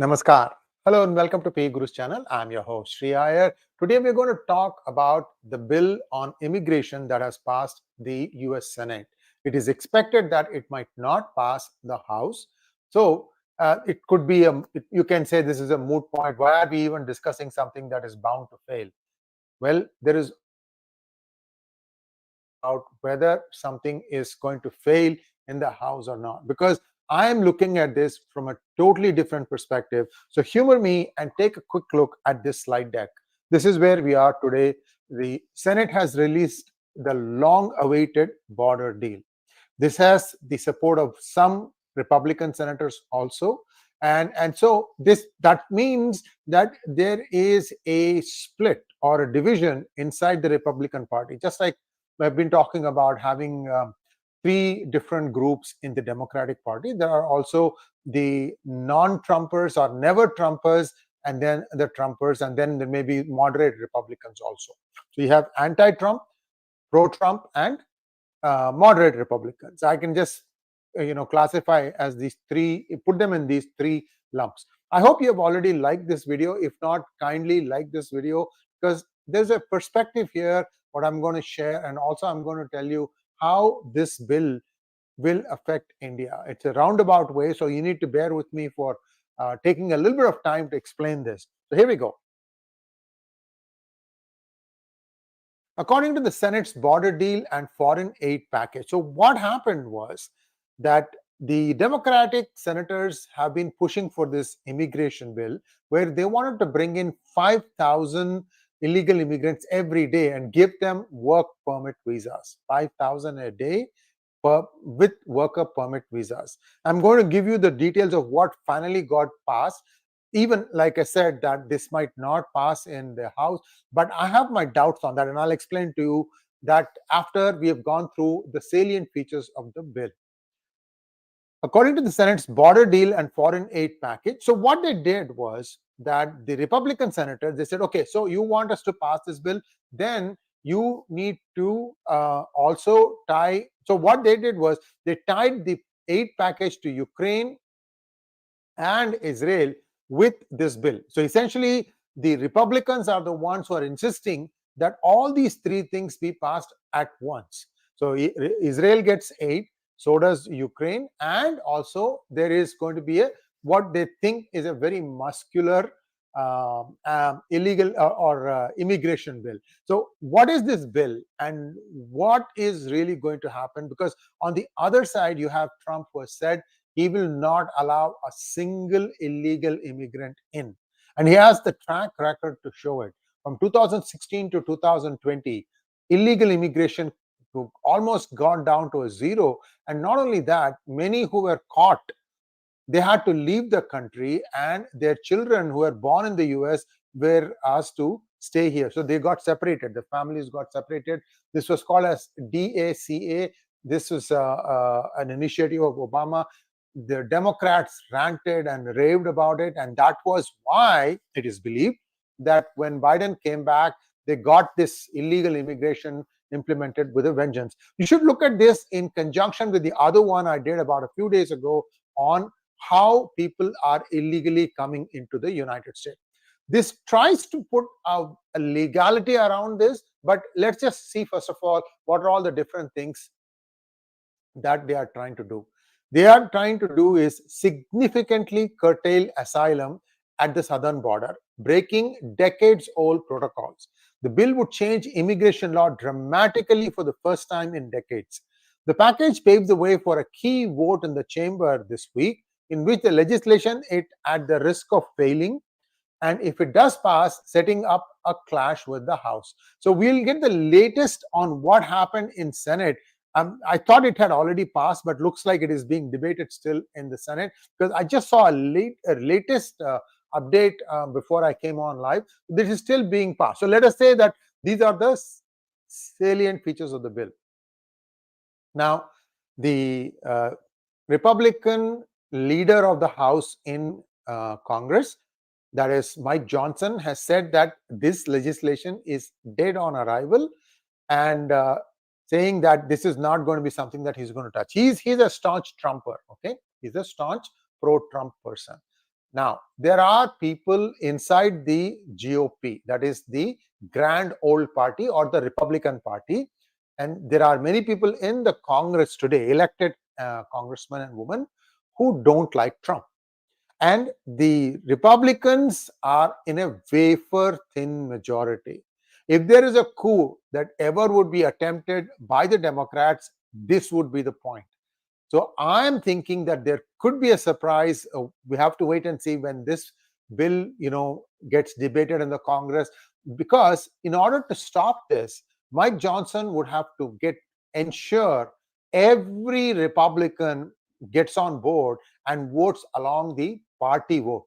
Namaskar. Hello and welcome to PGurus channel. I'm your host Sree Iyer. Today we're going to talk about the bill on immigration that has passed the US Senate. It is expected that it might not pass the House. So it could be you can say this is a moot point. Why are we even discussing something that is bound to fail? Well, there is about whether something is going to fail in the House or not, because I am looking at this from a totally different perspective. So humor me and take a quick look at this slide deck. This is where we are today. The Senate has released the long-awaited border deal. This has the support of some Republican senators also. And so that means that there is a split or a division inside the Republican Party, just like I've been talking about having three different groups in the Democratic Party. There are also the non-Trumpers or never-Trumpers, and then the Trumpers, and then there may be moderate Republicans also. So you have anti-Trump, pro-Trump, and moderate Republicans. I can just classify as these three, put them in these three lumps. I hope you have already liked this video. If not, kindly like this video, because there's a perspective here what I'm going to share, and also I'm going to tell you how this bill will affect India. It's a roundabout way, so you need to bear with me for taking a little bit of time to explain this. So here we go. According to the Senate's border deal and foreign aid package. So what happened was that the Democratic senators have been pushing for this immigration bill where they wanted to bring in 5,000 illegal immigrants every day and give them work permit visas, 5,000 a day with worker permit visas. I'm going to give you the details of what finally got passed. Even like I said, that this might not pass in the House, but I have my doubts on that, and I'll explain to you that after we have gone through the salient features of the bill. According to the Senate's border deal and foreign aid package, so what they did was that the Republican senators, they said, okay, so you want us to pass this bill, then you need to also tie. So what they did was they tied the aid package to Ukraine and Israel with this bill. So essentially, the Republicans are the ones who are insisting that all these three things be passed at once. So Israel gets aid, so does Ukraine, and also there is going to be what they think is a very muscular illegal or immigration bill. So what is this bill and what is really going to happen? Because on the other side, you have Trump, who has said he will not allow a single illegal immigrant in. And he has the track record to show it. From 2016 to 2020, illegal immigration almost gone down to a zero. And not only that, many who were caught, they had to leave the country, and their children who were born in the US were asked to stay here. So they got separated. The families got separated. This was called as 𝗣𝗚𝐶𝐴. This was an initiative of Obama. The Democrats ranted and raved about it, and that was why it is believed that when Biden came back, they got this illegal immigration implemented with a vengeance. You should look at this in conjunction with the other one I did about a few days ago on how people are illegally coming into the United States. This tries to put a legality around this, but let's just see, first of all, what are all the different things that they are trying to do. They are trying to do is significantly curtail asylum at the southern border, breaking decades-old protocols. The bill would change immigration law dramatically for the first time in decades. The package paves the way for a key vote in the chamber this week, in which the legislation is at the risk of failing, and if it does pass, setting up a clash with the House. So we'll get the latest on what happened in Senate. I thought it had already passed, but looks like it is being debated still in the Senate, because I just saw a latest update before I came on live. This is still being passed. So let us say that these are the salient features of the bill. Now, the Republican leader of the House in Congress, that is Mike Johnson, has said that this legislation is dead on arrival, and saying that this is not going to be something that he's going to touch. He's a staunch Trumper, okay? He's a staunch pro-Trump person. Now, there are people inside the GOP, that is the Grand Old Party or the Republican Party, and there are many people in the Congress today, elected congressmen and women, who don't like Trump. And the Republicans are in a wafer thin majority. If there is a coup that ever would be attempted by the Democrats, this would be the point. So I am thinking that there could be a surprise. We have to wait and see when this bill, gets debated in the Congress, because in order to stop this, Mike Johnson would have to ensure every Republican gets on board and votes along the party vote.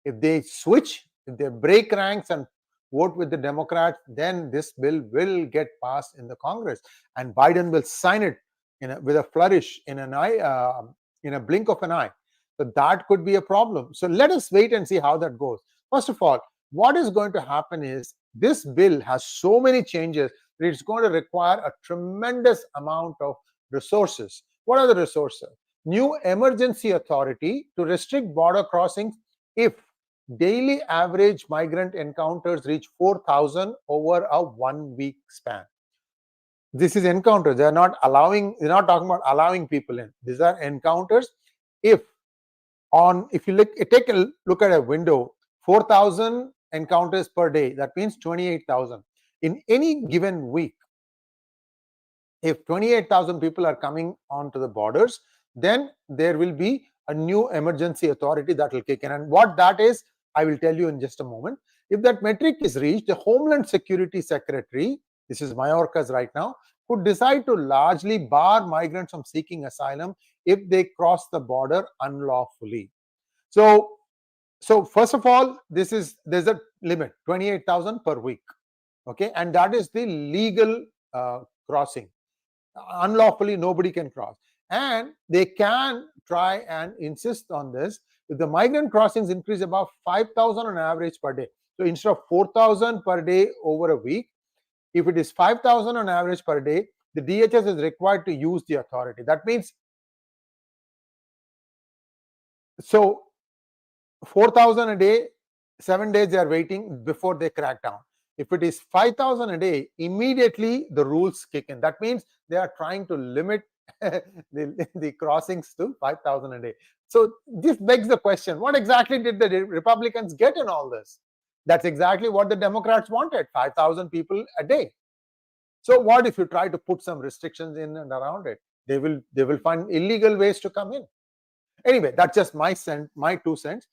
If they switch, if they break ranks and vote with the Democrats, then this bill will get passed in the Congress, and Biden will sign it with a flourish, in a blink of an eye. So that could be a problem. So let us wait and see how that goes. First of all, what is going to happen is this bill has so many changes that it's going to require a tremendous amount of resources. What are the resources? New emergency authority to restrict border crossings if daily average migrant encounters reach 4,000 over a 1 week span. This is encounters. They're not talking about allowing people in. These are encounters. If you take a look at a window, 4,000 encounters per day, that means 28,000. In any given week, if 28,000 people are coming onto the borders, then there will be a new emergency authority that will kick in. And what that is, I will tell you in just a moment. If that metric is reached, the Homeland Security Secretary, this is Mayorkas right now, could decide to largely bar migrants from seeking asylum if they cross the border unlawfully. So first of all, there's a limit, 28,000 per week. Okay, and that is the legal crossing. Unlawfully, nobody can cross. And they can try and insist on this. If the migrant crossings increase above 5,000 on average per day, so instead of 4,000 per day over a week, if it is 5,000 on average per day, the DHS is required to use the authority. That means, so 4,000 a day, 7 days they are waiting before they crack down. If it is 5,000 a day, immediately the rules kick in. That means they are trying to limit the crossings to 5,000 a day. So this begs the question, what exactly did the Republicans get in all this? That's exactly what the Democrats wanted, 5,000 people a day. So what if you try to put some restrictions in and around it? They will find illegal ways to come in. Anyway, that's just my 2 cents.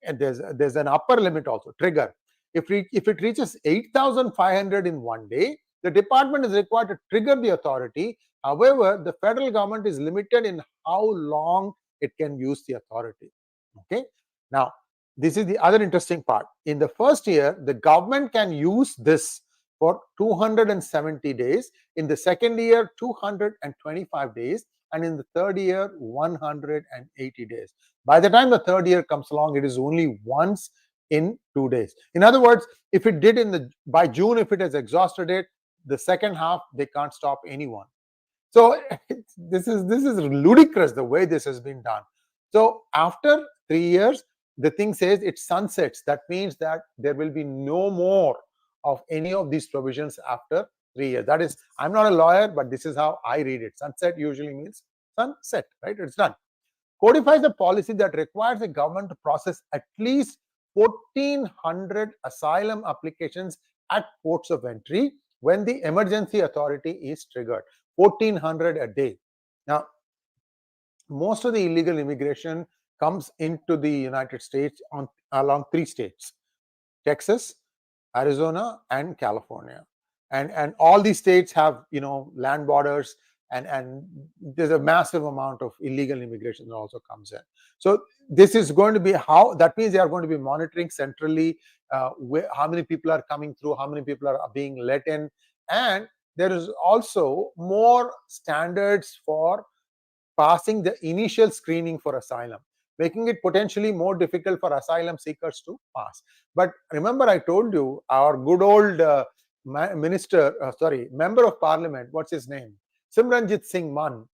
And there's an upper limit also, trigger. If it reaches 8,500 in one day, the department is required to trigger the authority. However, the federal government is limited in how long it can use the authority. Okay. Now, this is the other interesting part. In the first year, the government can use this for 270 days. In the second year, 225 days. And in the third year, 180 days. By the time the third year comes along, it is only once in 2 days. In other words, if it did by June, if it has exhausted it, the second half, they can't stop anyone. So this is ludicrous the way this has been done. So after 3 years, the thing says it sunsets. That means that there will be no more of any of these provisions after 3 years. That is, I'm not a lawyer, but this is how I read it. Sunset usually means sunset, right? It's done. Codifies a policy that requires the government to process at least 1,400 asylum applications at ports of entry when the emergency authority is triggered. 1,400 a day. Now, most of the illegal immigration comes into the United States along 3 states: Texas, Arizona, and California. And all these states have land borders, and there's a massive amount of illegal immigration that also comes in. So this is going to be that means they are going to be monitoring centrally how many people are coming through, how many people are being let in, and there is also more standards for passing the initial screening for asylum, making it potentially more difficult for asylum seekers to pass. But remember, I told you, our good old member of parliament, what's his name? Simranjit Singh Mann.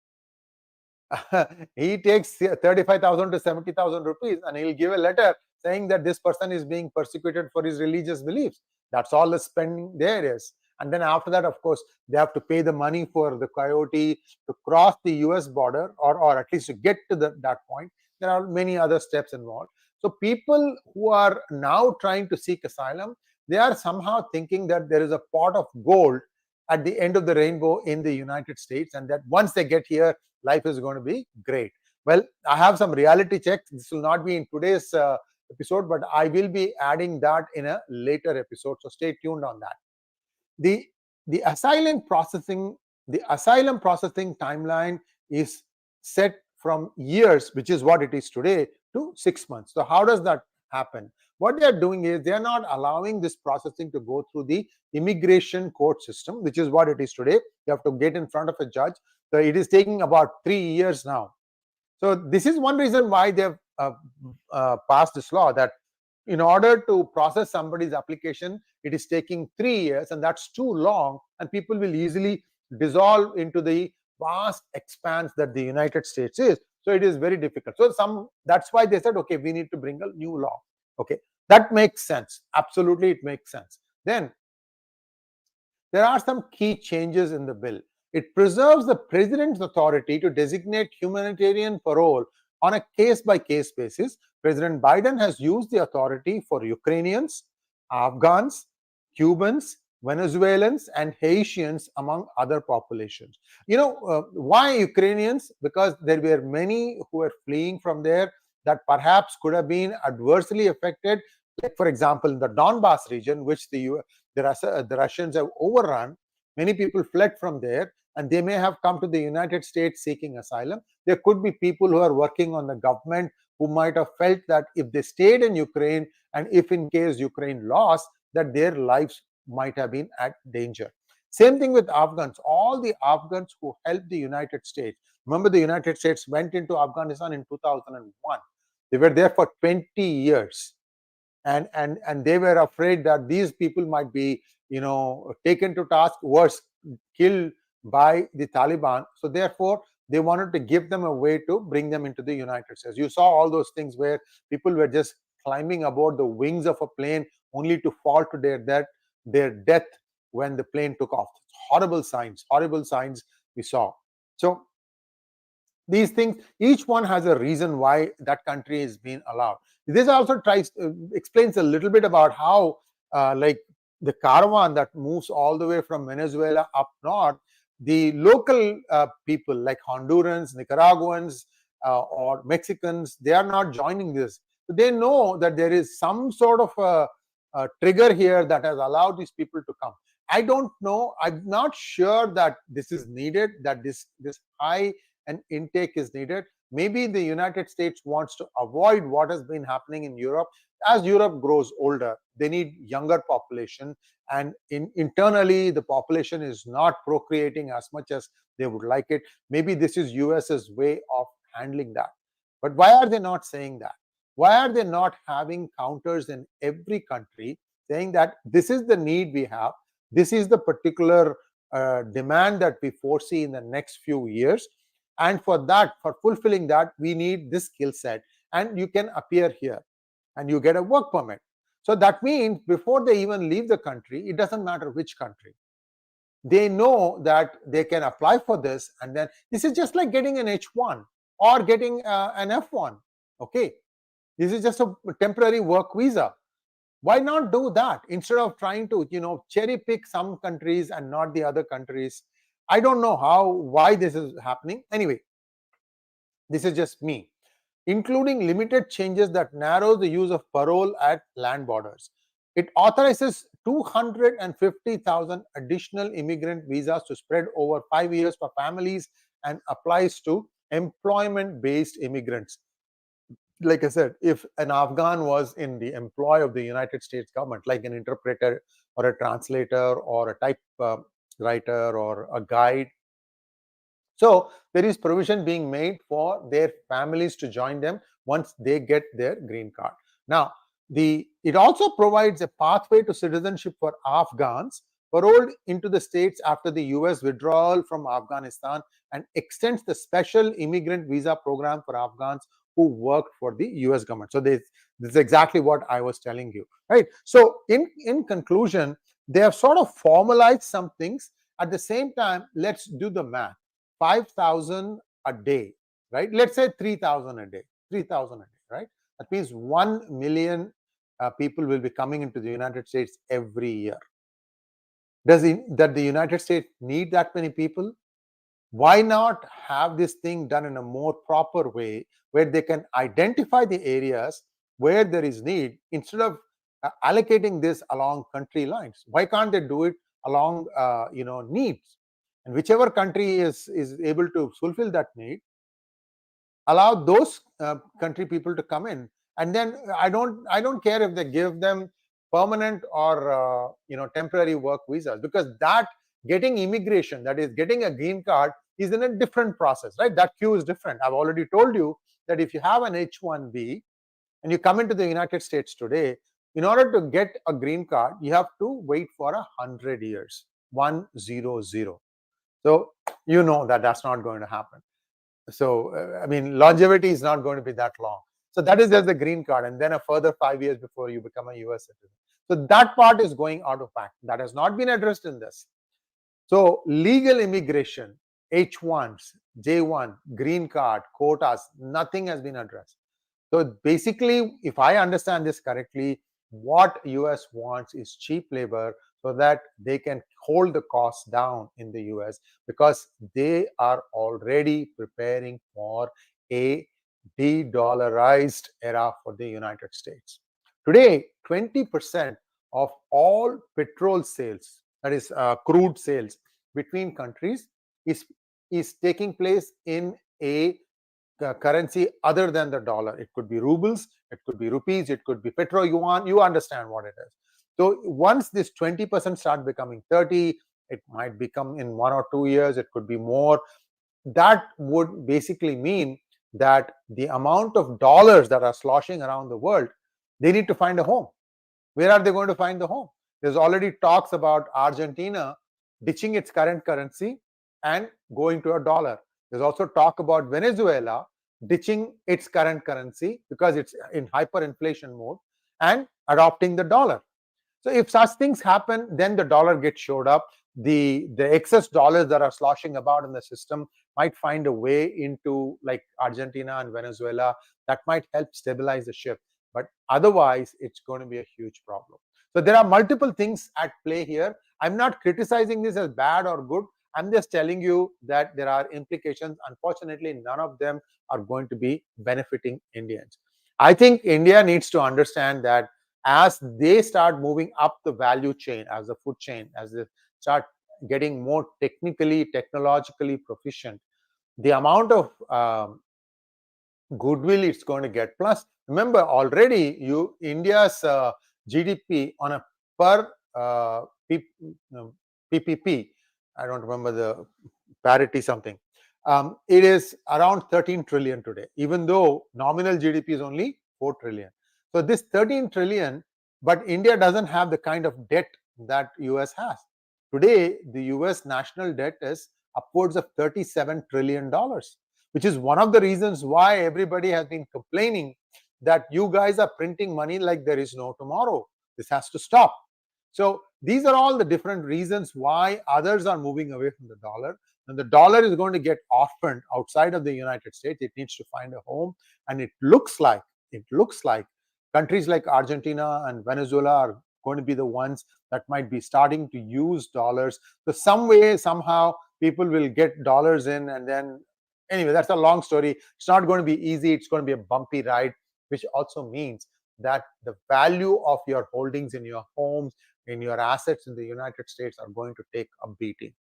He takes 35,000 to 70,000 rupees and he'll give a letter saying that this person is being persecuted for his religious beliefs. That's all the spending there is. And then after that, of course, they have to pay the money for the coyote to cross the US border, or at least to get to that point. There are many other steps involved. So people who are now trying to seek asylum, they are somehow thinking that there is a pot of gold at the end of the rainbow in the United States, and that once they get here, life is going to be great. Well, I have some reality checks. This will not be in today's episode, but I will be adding that in a later episode. So stay tuned on that. The the asylum processing timeline is set from years, which is what it is today, to 6 months. So how does that happen? What they are doing is they are not allowing this processing to go through the immigration court system, which is what it is today. You have to get in front of a judge. So it is taking about 3 years now. So this is one reason why they have passed this law, that in order to process somebody's application, it is taking 3 years, and that's too long, and people will easily dissolve into the vast expanse that the United States is. So it is very difficult. So that's why they said, okay, we need to bring a new law. Okay, that makes sense. Absolutely, it makes sense. Then there are some key changes in the bill. It preserves the president's authority to designate humanitarian parole on a case-by-case basis. President Biden has used the authority for Ukrainians, Afghans, Cubans, Venezuelans, and Haitians, among other populations. Why Ukrainians? Because there were many who were fleeing from there that perhaps could have been adversely affected. Like, for example, in the Donbass region, which the Russians have overrun, many people fled from there, and they may have come to the United States seeking asylum. There could be people who are working on the government who might have felt that if they stayed in Ukraine, and if in case Ukraine lost, that their lives might have been at danger. Same thing with Afghans. All the Afghans who helped the United States. Remember, the United States went into Afghanistan in 2001. They were there for 20 years. And they were afraid that these people might be, taken to task, worse, killed by the Taliban. So therefore, they wanted to give them a way to bring them into the United States. You saw all those things where people were just climbing aboard the wings of a plane only to fall to their death when the plane took off. Horrible signs we saw. So these things, each one has a reason why that country is being allowed. This also explains a little bit about how, like the caravan that moves all the way from Venezuela up north, the local people like Hondurans, Nicaraguans, or Mexicans, they are not joining this. They know that there is some sort of a trigger here that has allowed these people to come. I don't know. I'm not sure that this is needed, that this high an intake is needed. Maybe the United States wants to avoid what has been happening in Europe. As Europe grows older, they need younger population, and internally the population is not procreating as much as they would like it. Maybe this is US's way of handling that. But why are they not saying that? Why are they not having counters in every country saying that this is the need we have, this is the particular demand that we foresee in the next few years, and for fulfilling that, we need this skill set, and you can appear here and you get a work permit. So that means before they even leave the country, it doesn't matter which country, they know that they can apply for this, and then this is just like getting an H1 or getting an F1. Okay, this is just a temporary work visa. Why not do that instead of trying to cherry pick some countries and not the other countries? I don't know why this is happening. Anyway, this is just me. Including limited changes that narrows the use of parole at land borders. It authorizes 250,000 additional immigrant visas to spread over 5 years for families, and applies to employment-based immigrants. Like I said, if an Afghan was in the employ of the United States government, like an interpreter or a translator or a type writer or a guide, so there is provision being made for their families to join them once they get their green card. Now, it also provides a pathway to citizenship for Afghans paroled into the states after the US withdrawal from Afghanistan, and extends the special immigrant visa program for Afghans who worked for the US government. So this is exactly what I was telling you, right? So in conclusion, they have sort of formalized some things. At the same time, let's do the math. 5,000 a day, right? Let's say 3,000 a day, 3,000 a day, right? That means 1 million people will be coming into the United States every year. Does the United States need that many people? Why not have this thing done in a more proper way, where they can identify the areas where there is need, instead of allocating this along country lines? Why can't they do it along needs? And whichever country is able to fulfill that need, allow those country people to come in. And then I don't care if they give them permanent or temporary work visas, because that getting immigration, that is getting a green card, is in a different process, right? That queue is different. I've already told you that if you have an H1B and you come into the United States today, in order to get a green card, you have to wait for 100 years, 100. So you know that that's not going to happen. So I mean, longevity is not going to be that long. So that is just the green card, and then a further 5 years before you become a US citizen. So that part is going out of whack. That has not been addressed in this. So legal immigration, H1s, J1, green card, quotas, nothing has been addressed. So basically, if I understand this correctly, what US wants is cheap labor, so that they can hold the costs down in the US, because they are already preparing for a de-dollarized era for the United States. Today, 20% of all petrol sales, that is crude sales between countries, is taking place in a currency other than the dollar. It could be rubles, it could be rupees, it could be petro yuan. You understand what it is. So once this 20% start becoming 30, it might become in 1 or 2 years, it could be more. That would basically mean that the amount of dollars that are sloshing around the world, they need to find a home. Where are they going to find the home? There's already talks about Argentina ditching its current currency and going to a dollar. There's also talk about Venezuela ditching its current currency because it's in hyperinflation mode and adopting the dollar. So if such things happen, then the dollar gets showed up. The excess dollars that are sloshing about in the system might find a way into, like, Argentina and Venezuela. That might help stabilize the ship. But otherwise, it's going to be a huge problem. So there are multiple things at play here. I'm not criticizing this as bad or good. I'm just telling you that there are implications. Unfortunately, none of them are going to be benefiting Indians. I think India needs to understand that as they start moving up the value chain, as the food chain, as they start getting more technologically proficient, the amount of goodwill it's going to get. Plus, remember, already India's GDP on a per PPP, I don't remember the parity something, it is around 13 trillion today, even though nominal GDP is only 4 trillion. So this 13 trillion, but India doesn't have the kind of debt that US has. Today, the US national debt is upwards of $37 trillion, which is one of the reasons why everybody has been complaining that you guys are printing money like there is no tomorrow. This has to stop. So these are all the different reasons why others are moving away from the dollar. And the dollar is going to get orphaned outside of the United States. It needs to find a home. And it looks like countries like Argentina and Venezuela are going to be the ones that might be starting to use dollars. So some way, somehow, people will get dollars in, and then, anyway, that's a long story. It's not going to be easy. It's going to be a bumpy ride, which also means that the value of your holdings in your homes, in your assets in the United States, are going to take a beating.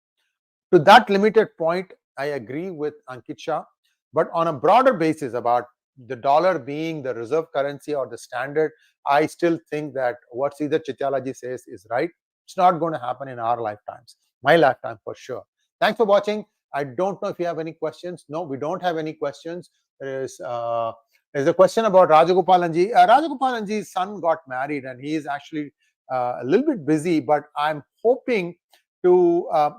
To that limited point, I agree with Ankit Shah. But on a broader basis about the dollar being the reserve currency or the standard, I still think that what Sree Iyer App says is right. It's not going to happen in our lifetimes. My lifetime for sure. Thanks for watching. I don't know if you have any questions. No, we don't have any questions. There's a question about Rajagopal-ji. Rajagopal-ji's son got married, and he is actually a little bit busy, but I'm hoping to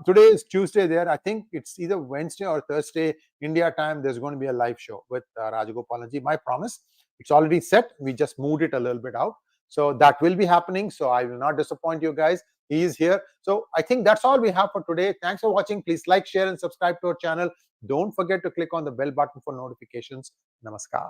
today is Tuesday there. I think it's either Wednesday or Thursday India time. There's going to be a live show with 𝗤𝗤𝗄𝗻. My promise. It's already set. We just moved it a little bit out. So that will be happening. So I will not disappoint you guys. He is here. So I think that's all we have for today. Thanks for watching. Please like, share, and subscribe to our channel. Don't forget to click on the bell button for notifications. Namaskar.